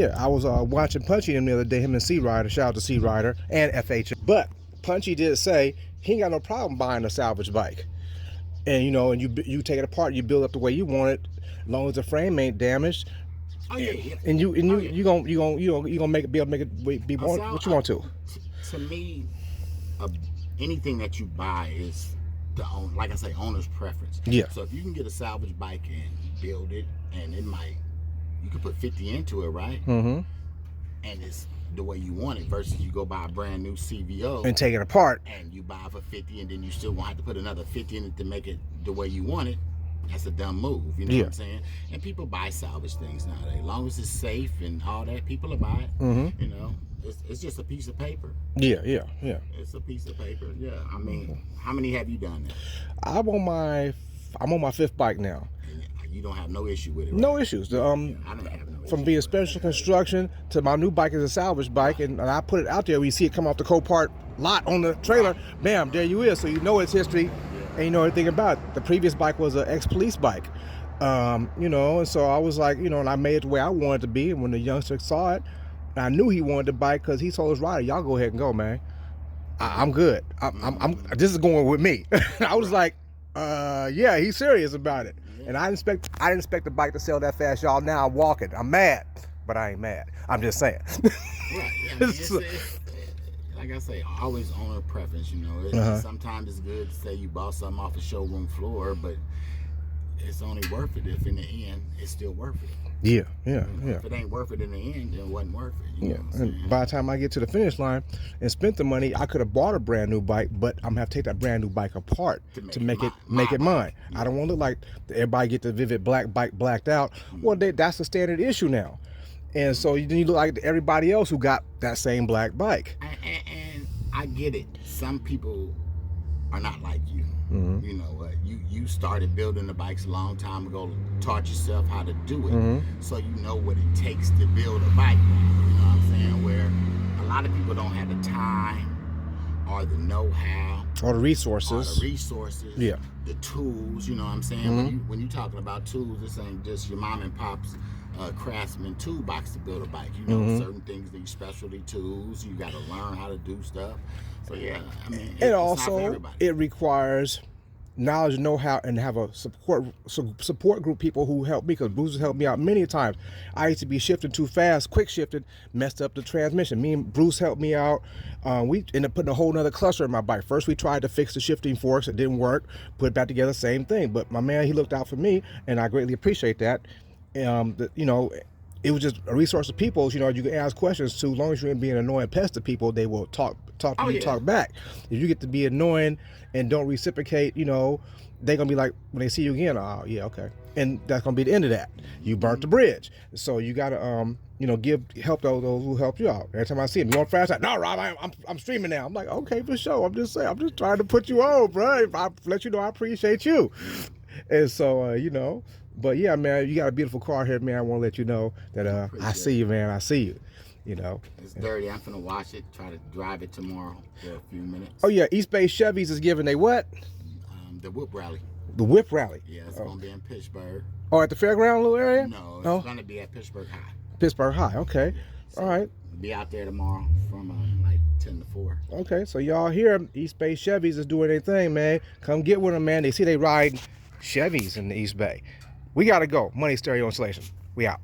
Yeah, I was watching Punchy him the other day, him and C Rider. Shout out to C Rider and FH. But Punchy did say he ain't got no problem buying a salvage bike, and and you take it apart, you build up the way you want it, as long as the frame ain't damaged. Oh yeah. And you gonna make it be able to make it be what you want to. To me, anything that you buy is like I say, owner's preference. Yeah. So if you can get a salvage bike and build it, and you could put 50 into it, right? Mm-hmm. And it's the way you want it, versus you go buy a brand new CVO and take it apart, and you buy it for 50, and then you still won't have to put another 50 in it to make it the way you want it. That's a dumb move, you know what I'm saying? And people buy salvage things nowadays. As long as it's safe and all that, people will buy it. Mm-hmm. You know, it's just a piece of paper. Yeah. It's a piece of paper. Yeah. I mean, how many have you done now? I'm on my 5th bike now. And you don't have no issue with it, right? No issues. I don't have no from being special construction to my new bike is a salvage bike, and I put it out there. We see it come off the Copart lot on the trailer. Bam, there you is. So you know it's history. And you know everything about it. The previous bike was an ex-police bike, and so I was like, and I made it the way I wanted it to be. And when the youngster saw it, I knew he wanted the bike because he told his rider, "Y'all go ahead and go, man. I'm good. I'm this is going with me." I was like, yeah, he's serious about it. And I didn't expect the bike to sell that fast, y'all. Now I'm walking. I'm mad, but I ain't mad. I'm just saying. Right. Yeah, I mean, it's, like I say, always owner preference, Sometimes it's good to say you bought something off the showroom floor, but it's only worth it if in the end it's still worth it. Yeah. If it ain't worth it in the end, then it wasn't worth it. You know what I'm saying? And by the time I get to the finish line and spent the money, I could have bought a brand new bike, but I'm gonna have to take that brand new bike apart to make it mine. Yeah. I don't want to look like everybody get the Vivid black bike blacked out. Well, that's the standard issue now. And so you look like everybody else who got that same black bike. And I get it. Some people are not like you. Mm-hmm. You know what? You started building the bikes a long time ago, taught yourself how to do it. Mm-hmm. So you know what it takes to build a bike now. You know what I'm saying? Where a lot of people don't have the time or the know-how. Or the resources. Yeah. The tools, you know what I'm saying? Mm-hmm. When you talking about tools, this ain't just your mom and pop's craftsman toolbox to build a bike. You know, certain things need specialty tools. You got to learn how to do stuff. So yeah, I mean, and also it requires knowledge, know-how, and have a support group people who help me, because Bruce has helped me out many times. I used to be shifting too fast, quick shifted, messed up the transmission. Me and Bruce helped me out. We ended up putting a whole nother cluster in my bike. First we tried to fix the shifting forks, it didn't work, put it back together, same thing. But my man, he looked out for me, and I greatly appreciate that. It was just a resource of people. You can ask questions to. As long as you ain't being an annoying pest to people, they will talk to you, talk back. If you get to be annoying and don't reciprocate, they're gonna be like, when they see you again, oh yeah, okay, and that's gonna be the end of that. You burnt the bridge, so you gotta help those who helped you out. Every time I see them, you want fast? No, Rob, I'm streaming now. I'm like, okay, for sure. I'm just saying, I'm just trying to put you on, bro. If I let you know I appreciate you, and so But yeah, man, you got a beautiful car here, man. I want to let you know that I see you, man. I see you. It's dirty. I'm finna wash it. Try to drive it tomorrow for a few minutes. Oh yeah, East Bay Chevys is giving what? The whip rally. The whip rally. Yeah, it's gonna be in Pittsburgh. Oh, at the fairground little area? No, it's gonna be at Pittsburgh High. Pittsburgh High. Okay. So all right. Be out there tomorrow from like 10 to 4. Okay, so y'all hear East Bay Chevys is doing their thing, man. Come get with them, man. They see they ride Chevys in the East Bay. We gotta go. Money Stereo Installation. We out.